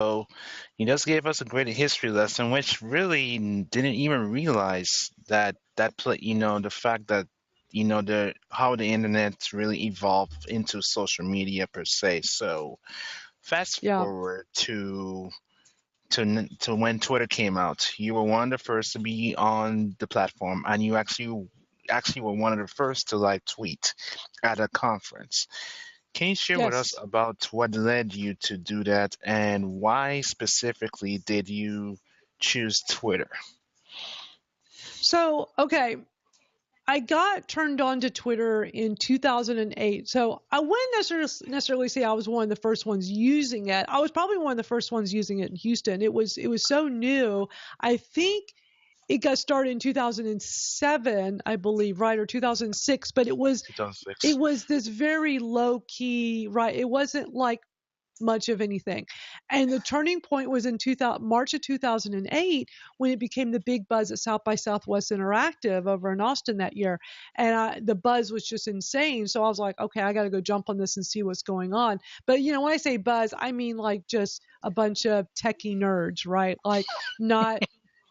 So he just gave us a great history lesson, which really didn't even realize that play, the fact that the how the internet really evolved into social media per se. So fast Yeah. forward to when Twitter came out. You were one of the first to be on the platform, and you actually were one of the first to like tweet at a conference. Can you share with us Yes. about what led you to do that and why specifically did you choose Twitter? So, okay, I got turned on to Twitter in 2008. So I wouldn't necessarily say I was one of the first ones using it. I was probably one of the first ones using it in Houston. It was so new. I think it got started in 2007, I believe, right, or 2006. But it 2006. was this very low key, right? It wasn't like much of anything. And the turning point was in 2000, March of 2008 when it became the big buzz at South by Southwest Interactive over in Austin that year. And the buzz was just insane. So I was like, okay, I got to go jump on this and see what's going on. But, when I say buzz, I mean like just a bunch of techie nerds, right? Like not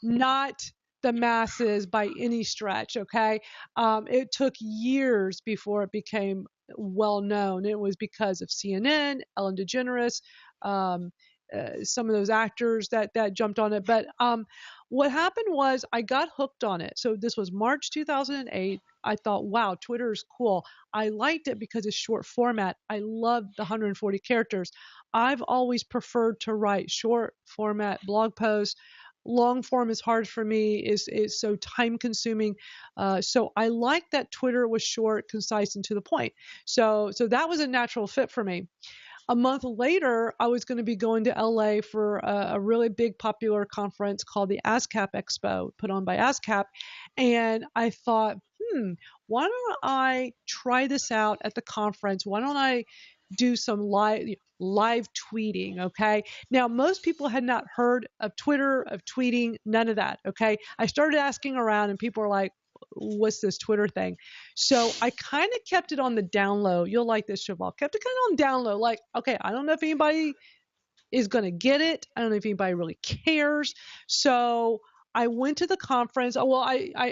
not the masses by any stretch. Okay, it took years before it became well known. It was because of CNN, Ellen DeGeneres, um, some of those actors that jumped on it. But what happened was I got hooked on it. So this was March 2008. I thought, wow, Twitter is cool. I liked it because it's short format. I loved the 140 characters. I've always preferred to write short format blog posts. Long form is hard for me, is so time consuming. So I like that Twitter was short, concise, and to the point. So that was a natural fit for me. A month later, I was going to be going to LA for a really big popular conference called the ASCAP Expo, put on by ASCAP. And I thought, why don't I try this out at the conference? Why don't I do some live tweeting? Okay. Now, most people had not heard of Twitter, of tweeting, none of that. Okay. I started asking around, and people are like, what's this Twitter thing? So I kind of kept it on the down low. You'll like this, Cheval. Kept it kind of on down low. Like, okay, I don't know if anybody is going to get it. I don't know if anybody really cares. So I went to the conference. Oh, well,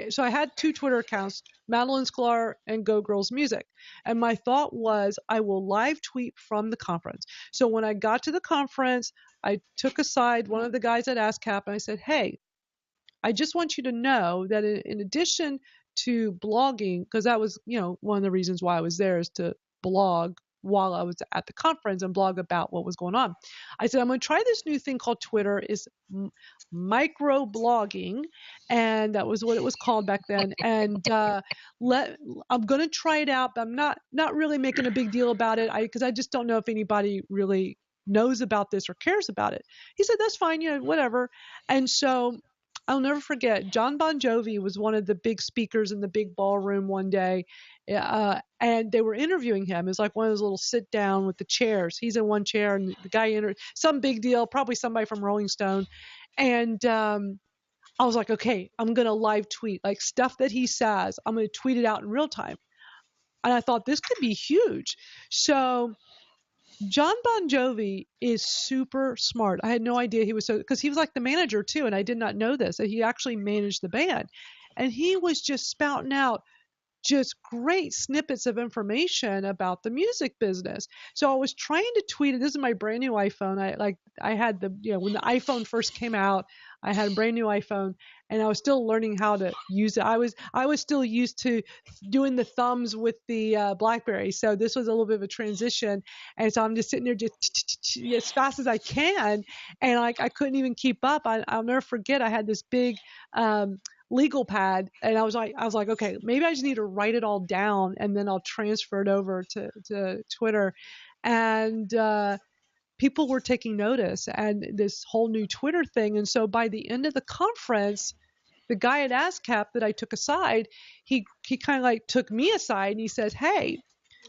so I had two Twitter accounts, Madalyn Sklar and Go Girls Music. And my thought was I will live tweet from the conference. So when I got to the conference, I took aside one of the guys at ASCAP and I said, hey, I just want you to know that in addition to blogging, because that was, one of the reasons why I was there is to blog while I was at the conference and blog about what was going on. I said, I'm going to try this new thing called Twitter, is micro blogging. And that was what it was called back then. And I'm going to try it out, but I'm not really making a big deal about it because I just don't know if anybody really knows about this or cares about it. He said, that's fine, whatever. And so I'll never forget, John Bon Jovi was one of the big speakers in the big ballroom one day, and they were interviewing him. It was like one of those little sit down with the chairs. He's in one chair, and the guy some big deal, probably somebody from Rolling Stone. And I was like, okay, I'm going to live tweet, like stuff that he says, I'm going to tweet it out in real time. And I thought this could be huge. So John Bon Jovi is super smart. I had no idea he was because he was like the manager too, and I did not know this, that he actually managed the band. And he was just spouting out just great snippets of information about the music business. So I was trying to tweet it. This is my brand new iPhone. I had when the iPhone first came out, I had a brand new iPhone and I was still learning how to use it. I was still used to doing the thumbs with the BlackBerry. So this was a little bit of a transition. And so I'm just sitting there just as fast as I can. And I couldn't even keep up. I'll never forget. I had this big, legal pad, and I was like, okay, maybe I just need to write it all down and then I'll transfer it over to Twitter. And people were taking notice and this whole new Twitter thing. And so by the end of the conference, the guy at ASCAP that I took aside, he kind of like took me aside and he says, hey,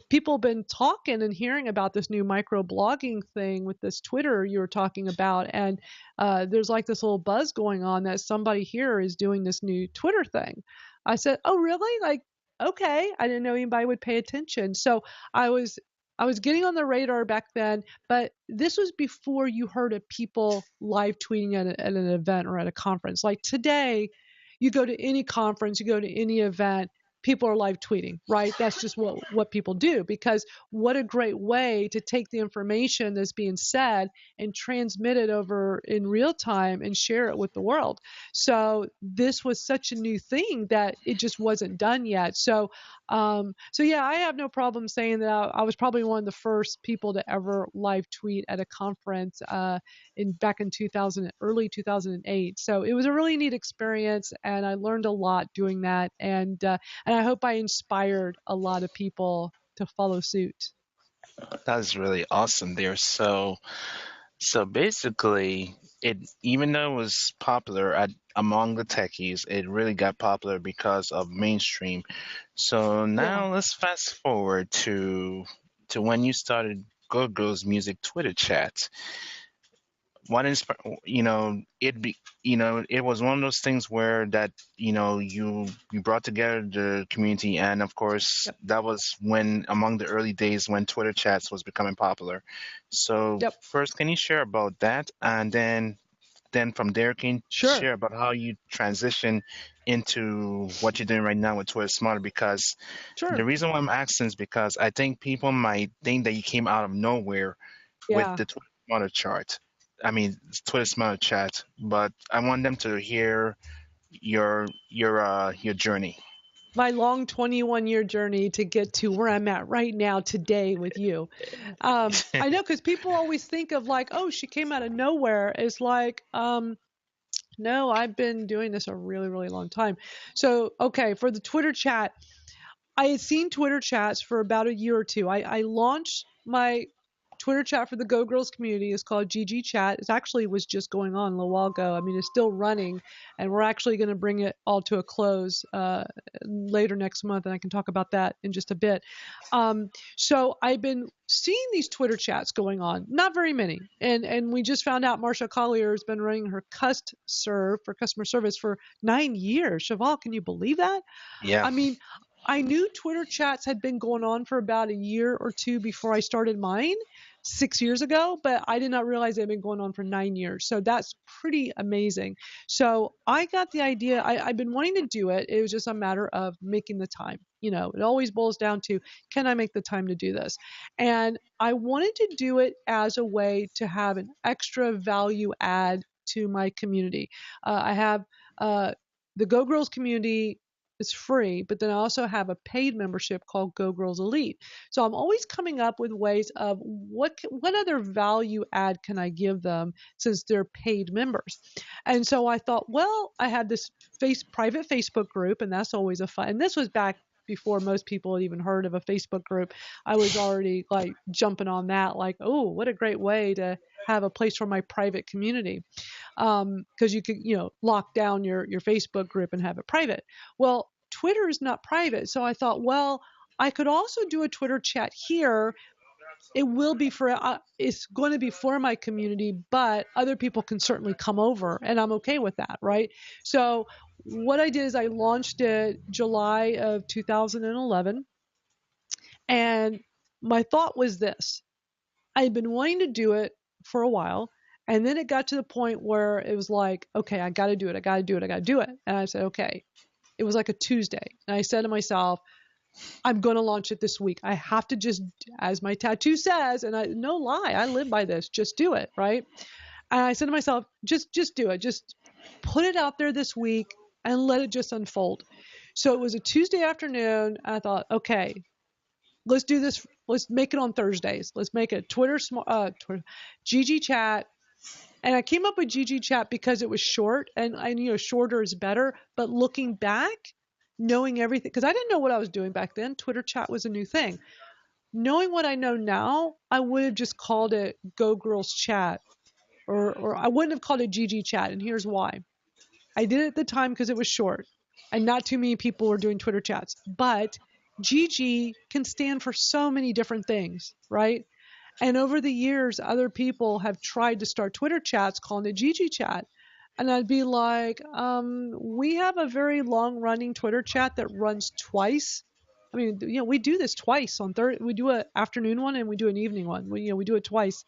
people have been talking and hearing about this new micro blogging thing with this Twitter you were talking about. And there's like this little buzz going on that somebody here is doing this new Twitter thing. I said, oh, really? Like, okay. I didn't know anybody would pay attention. So I was I was getting on the radar back then, but this was before you heard of people live tweeting at an event or at a conference. Like today, you go to any conference, you go to any event, people are live tweeting, right? That's just what people do, because what a great way to take the information that's being said and transmit it over in real time and share it with the world. So this was such a new thing that it just wasn't done yet. So yeah, I have no problem saying that I was probably one of the first people to ever live tweet at a conference in back in 2000, early 2008. So it was a really neat experience, and I learned a lot doing that. And I hope I inspired a lot of people to follow suit. That's really awesome there. So basically, it even though it was popular among the techies, it really got popular because of mainstream. So Yeah, now let's fast forward to when you started Go Girls Music Twitter chat. What insp it be it was one of those things where that you brought together the community, and of course yep, that was when among the early days when Twitter chats was becoming popular. So yep, first, can you share about that, and then from there, can you sure, share about how you transition into what you're doing right now with Twitter Smarter? Because the sure, reason why I'm asking is because I think people might think that you came out of nowhere with yeah. the Twitter Smarter chart. I mean, Twitter Smarter chat, but I want them to hear your journey. My long 21-year journey to get to where I'm at right now today with you. I know, because people always think of like, oh, she came out of nowhere. It's like, no, I've been doing this a really, really long time. So, okay, for the Twitter chat, I had seen Twitter chats for about a year or two. I launched my Twitter chat for the Go Girls community. It's called GG Chat. It actually was just going on a little while ago. I mean, it's still running, and we're actually going to bring it all to a close later next month, and I can talk about that in just a bit. So I've been seeing these Twitter chats going on, not very many, and we just found out Marsha Collier has been running her Cust Serve for customer service for 9 years. Cheval, can you believe that? Yeah. I mean, I knew Twitter chats had been going on for about a year or two before I started mine 6 years ago, but I did not realize they'd been going on for 9 years. So that's pretty amazing. So I got the idea. I've been wanting to do it. It was just a matter of making the time. It always boils down to, can I make the time to do this? And I wanted to do it as a way to have an extra value add to my community. I have the Go Girls community is free, but then I also have a paid membership called Go Girls Elite. So I'm always coming up with ways of what other value add can I give them since they're paid members. And so I thought, well, I had this private Facebook group, and that's always a fun. And this was back before most people had even heard of a Facebook group. I was already like jumping on that, like, oh, what a great way to have a place for my private community, because you could lock down your Facebook group and have it private. Well, Twitter is not private, so I thought, well, I could also do a Twitter chat here. It will be for it's going to be for my community, but other people can certainly come over, and I'm okay with that, right? So what I did is I launched it July of 2011, and my thought was this: I had been wanting to do it for a while. And then it got to the point where it was like, okay, I got to do it. I got to do it. I got to do it. And I said, okay. It was like a Tuesday. And I said to myself, I'm going to launch it this week. I have to just, as my tattoo says, and no lie, I live by this, just do it. Right. And I said to myself, just do it. Just put it out there this week and let it just unfold. So it was a Tuesday afternoon. I thought, okay, let's do this. Let's make it on Thursdays. Let's make it Twitter GG chat. And I came up with GG chat because it was short, and I shorter is better. But looking back, knowing everything, because I didn't know what I was doing back then. Twitter chat was a new thing. Knowing what I know now, I would have just called it Go Girls Chat, or I wouldn't have called it GG chat. And here's why. I did it at the time because it was short, and not too many people were doing Twitter chats. But GG can stand for so many different things, right? And over the years, other people have tried to start Twitter chats calling it GG chat. And I'd be like, we have a very long running Twitter chat that runs twice I mean, we do this twice on Thursday. We do an afternoon one and we do an evening one. We do it twice,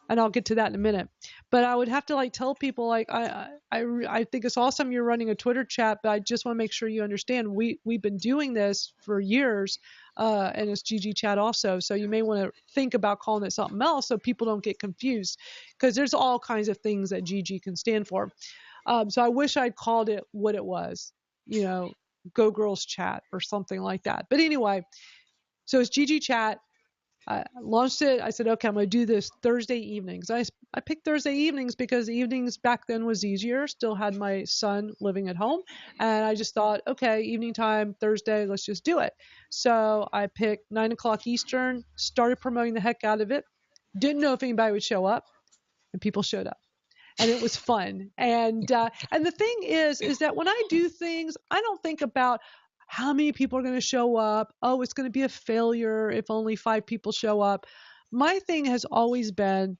and I'll get to that in a minute. But I would have to like tell people like I think it's awesome you're running a Twitter chat, but I just want to make sure you understand we've been doing this for years, and it's GG chat also. So you may want to think about calling it something else so people don't get confused, because there's all kinds of things that GG can stand for. So I wish I'd called it what it was, you know, Go Girls Chat or something like that. But anyway, so it's GG Chat. I launched it. I said, okay, I'm going to do this Thursday evenings. I picked Thursday evenings because evenings back then was easier. Still had my son living at home. And I just thought, okay, evening time, Thursday, let's just do it. So I picked 9 o'clock Eastern, started promoting the heck out of it. Didn't know if anybody would show up, and people showed up. And it was fun. And the thing is that when I do things, I don't think about how many people are going to show up. Oh, it's going to be a failure if only 5 people show up. My thing has always been,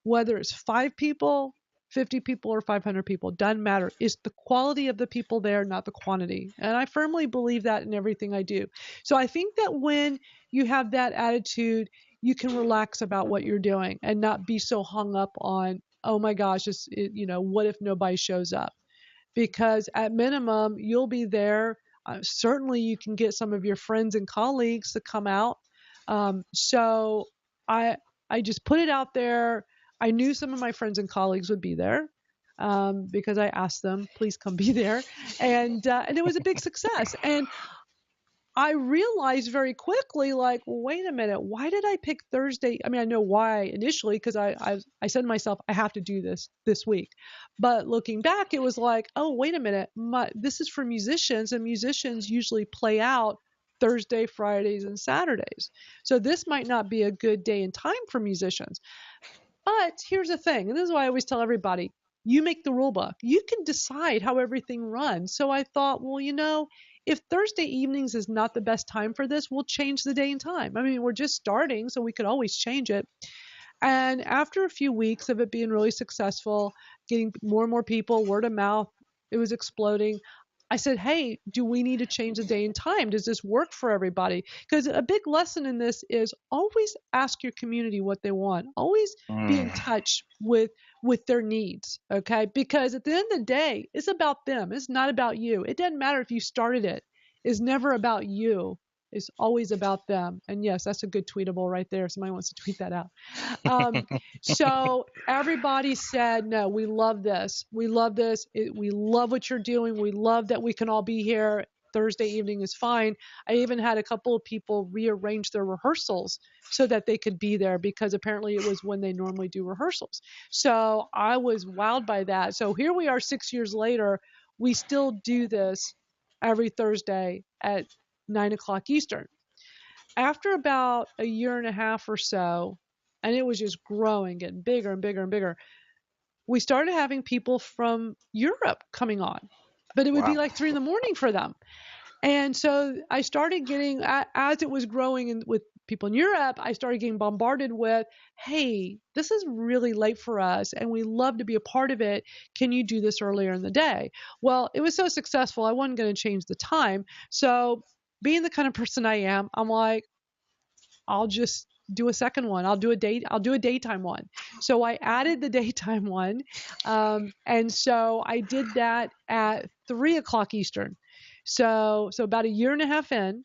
whether it's 5 people, 50 people, or 500 people, doesn't matter. It's the quality of the people there, not the quantity. And I firmly believe that in everything I do. So I think that when you have that attitude, you can relax about what you're doing and not be so hung up on, oh my gosh, what if nobody shows up? Because at minimum, you'll be there. Certainly, you can get some of your friends and colleagues to come out. So I I just put it out there. I knew some of my friends and colleagues would be there, because I asked them, please come be there, and it was a big success. And I realized very quickly, like, well, wait a minute, why did I pick Thursday? I mean, I know why initially, because I said to myself, I have to do this week. But looking back, it was like, oh, wait a minute, this is for musicians, and musicians usually play out Thursday, Fridays, and Saturdays. So this might not be a good day and time for musicians. But here's the thing, and this is why I always tell everybody, you make the rule book. You can decide how everything runs. So I thought, well, if Thursday evenings is not the best time for this, we'll change the day and time. I mean, we're just starting, so we could always change it. And after a few weeks of it being really successful, getting more and more people, word of mouth, it was exploding. I said, hey, do we need to change the day and time? Does this work for everybody? Because a big lesson in this is always ask your community what they want. Always be in Mm. touch with their needs, okay? Because at the end of the day, it's about them. It's not about you. It doesn't matter if you started it. It's never about you. It's always about them. And yes, that's a good tweetable right there. Somebody wants to tweet that out. Um, so everybody said, no, we love this. We love this. We love what you're doing. We love that we can all be here. Thursday evening is fine. I even had a couple of people rearrange their rehearsals so that they could be there, because apparently it was when they normally do rehearsals. So I was wowed by that. So here we are 6 years later. We still do this every Thursday at 9 o'clock Eastern. After about a year and a half or so, and it was just growing, getting bigger and bigger and bigger, we started having people from Europe coming on, but it would be Wow. like 3 in the morning for them. And so I started getting, as it was growing with people in Europe, I started getting bombarded with, hey, this is really late for us and we love to be a part of it. Can you do this earlier in the day? Well, it was so successful, I wasn't going to change the time. So being the kind of person I am, I'm like, I'll just do a second one. I'll do a daytime one. So I added the daytime one. And so I did that at 3 o'clock Eastern. So about a year and a half in,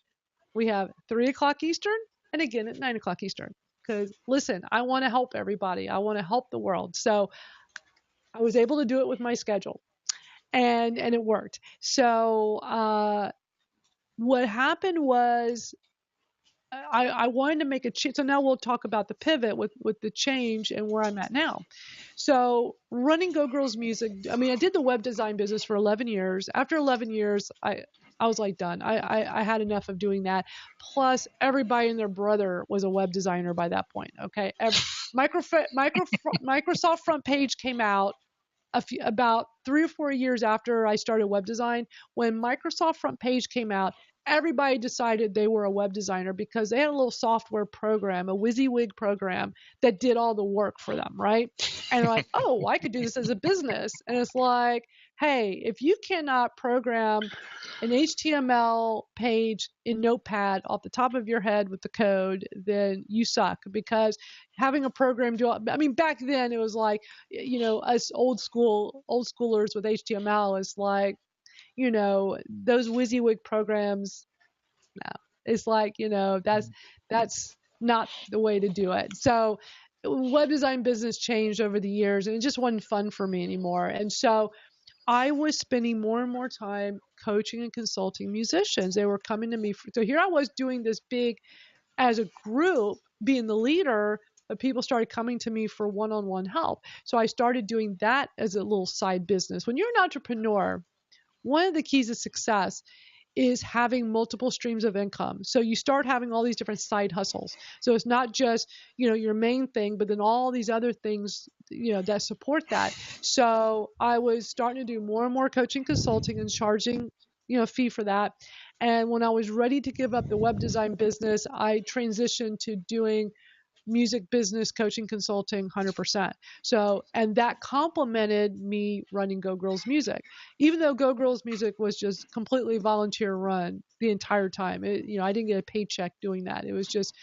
we have 3 o'clock Eastern and again at 9 o'clock Eastern. Because listen, I want to help everybody. I want to help the world. So I was able to do it with my schedule, and it worked. So what happened was I wanted to make a change. So now we'll talk about the pivot with the change and where I'm at now. So running Go Girls Music, I mean, I did the web design business for 11 years. After 11 years, I was like done. I had enough of doing that. Plus, everybody and their brother was a web designer by that point. Okay, Microsoft Front Page came out about 3 or 4 years after I started web design. When Microsoft Front Page came out, everybody decided they were a web designer because they had a little software program, a WYSIWYG program that did all the work for them, right? And they're like, oh, I could do this as a business. And it's like, hey, if you cannot program an HTML page in Notepad off the top of your head with the code, then you suck, because having a program do, I mean, back then it was like, us old schoolers with HTML is like, those WYSIWYG programs. No, it's like, that's not the way to do it. So web design business changed over the years, and it just wasn't fun for me anymore. And so I was spending more and more time coaching and consulting musicians. They were coming to me. So here I was doing this big, as a group, being the leader, but people started coming to me for one-on-one help. So I started doing that as a little side business. When you're an entrepreneur, one of the keys of success is having multiple streams of income. So you start having all these different side hustles. So it's not just, your main thing, but then all these other things, that support that. So I was starting to do more and more coaching, consulting, and charging, a fee for that. And when I was ready to give up the web design business, I transitioned to doing music business coaching, consulting, 100%. So, and that complemented me running Go Girls Music, even though Go Girls Music was just completely volunteer run the entire time. I didn't get a paycheck doing that. It was just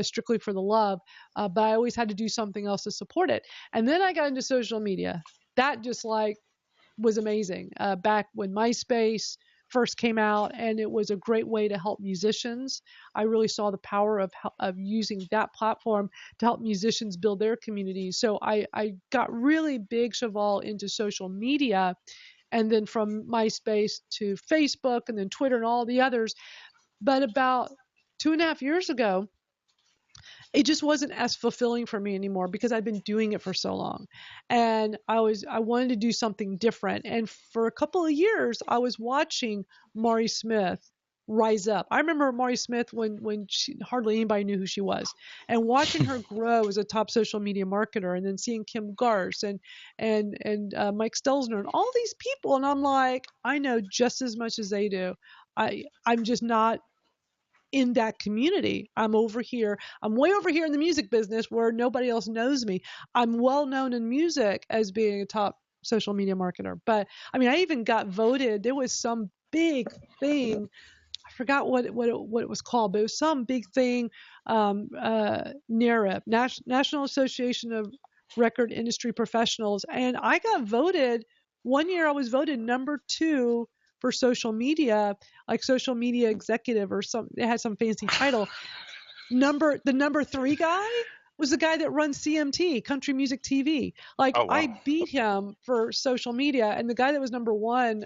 strictly for the love. But I always had to do something else to support it. And then I got into social media. That just like was amazing. Back when MySpace first came out, and it was a great way to help musicians. I really saw the power of using that platform to help musicians build their communities. So I got really big, Cheval, into social media, and then from MySpace to Facebook, and then Twitter and all the others. But about 2.5 years ago, it just wasn't as fulfilling for me anymore, because I'd been doing it for so long, and I wanted to do something different. And for a couple of years I was watching Mari Smith rise up. I remember Mari Smith when hardly anybody knew who she was, and watching her grow as a top social media marketer, and then seeing Kim Garst and Mike Stelzner and all these people, and I'm like, I know just as much as they do. I'm just not in that community. I'm over here. I'm way over here in the music business where nobody else knows me. I'm well known in music as being a top social media marketer. But I mean, I even got voted. There was some big thing. I forgot what it was called, but it was some big thing. NARIP, National Association of Record Industry Professionals, and I got voted. One year, I was voted number 2 for social media, like social media executive or some. It had some fancy title. The number 3 guy was the guy that runs CMT, Country Music TV. Like, Oh wow. I beat him for social media, and the guy that was number 1,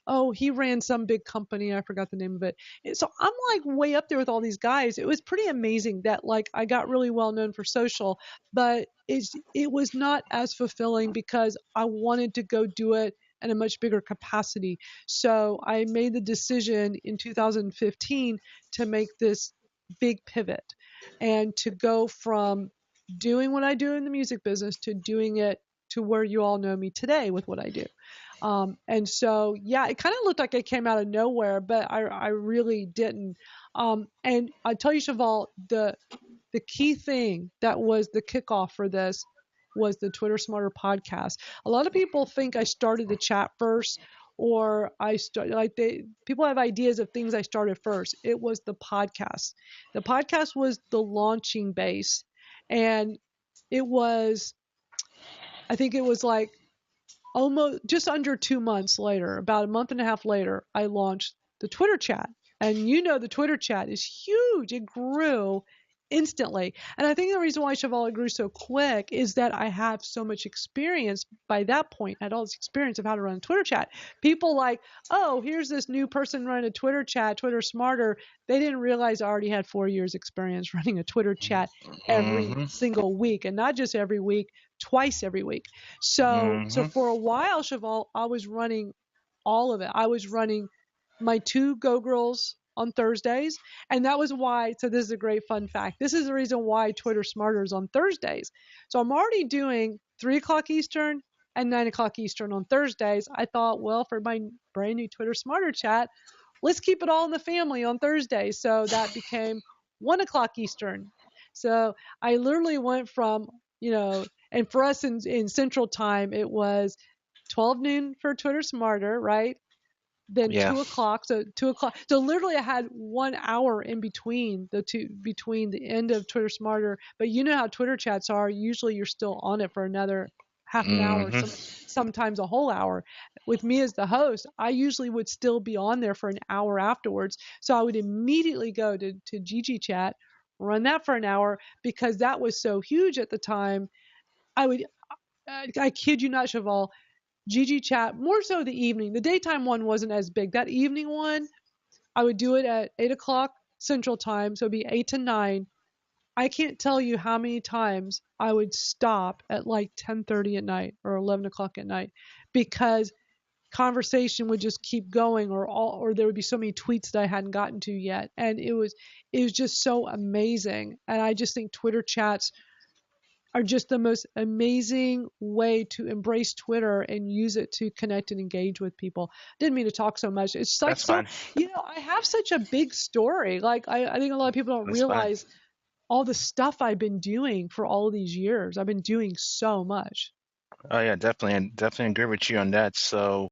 oh, he ran some big company. I forgot the name of it. So I'm like way up there with all these guys. It was pretty amazing that like I got really well known for social, but it was not as fulfilling because I wanted to go do it in a much bigger capacity. So I made the decision in 2015 to make this big pivot, and to go from doing what I do in the music business to doing it to where you all know me today with what I do. And so, yeah, it kind of looked like it came out of nowhere, but I really didn't. And I tell you, Cheval, the key thing that was the kickoff for this was the Twitter Smarter podcast. A lot of people think I started the chat first, or I started like people have ideas of things I started first. It was the podcast. The podcast was the launching base, and it was, I think it was like almost just under 2 months later, about a month and a half later, I launched the Twitter chat. And the Twitter chat is huge. It grew instantly. And I think the reason why Cheval grew so quick is that I have so much experience by that point. I had all this experience of how to run a Twitter chat. People like, oh, here's this new person running a Twitter chat, Twitter Smarter. They didn't realize I already had 4 years experience running a Twitter chat every Mm-hmm. single week, and not just every week, twice every week. So Mm-hmm. for a while, Cheval, I was running all of it. I was running my 2 Go Girls on Thursdays. And that was why, so this is a great fun fact. This is the reason why Twitter Smarter is on Thursdays. So I'm already doing 3 o'clock Eastern and 9 o'clock Eastern on Thursdays. I thought, well, for my brand new Twitter Smarter chat, let's keep it all in the family on Thursday. So that became 1 o'clock Eastern. So I literally went from, and for us in Central Time, it was 12 noon for Twitter Smarter, right? Then Yeah. 2 o'clock. So 2 o'clock. So literally, I had 1 hour in between the two, between the end of Twitter Smarter. But you know how Twitter chats are. Usually, you're still on it for another half an hour, Hmm. sometimes a whole hour. With me as the host, I usually would still be on there for an hour afterwards. So I would immediately go to Gigi chat, run that for an hour because that was so huge at the time. I would, I kid you not, Cheval, GG chat, more so the evening. The daytime one wasn't as big. That evening one, I would do it at 8 o'clock Central Time, so it'd be 8 to 9. I can't tell you how many times I would stop at like 10:30 at night or 11 o'clock at night because conversation would just keep going, or there would be so many tweets that I hadn't gotten to yet, and it was just so amazing. And I just think Twitter chats are just the most amazing way to embrace Twitter and use it to connect and engage with people. Didn't mean to talk so much. It's like That's so, fine. I have such a big story. Like I think a lot of people don't That's fine. realize all the stuff I've been doing for all of these years. I've been doing so much. Oh yeah, definitely, and definitely agree with you on that. So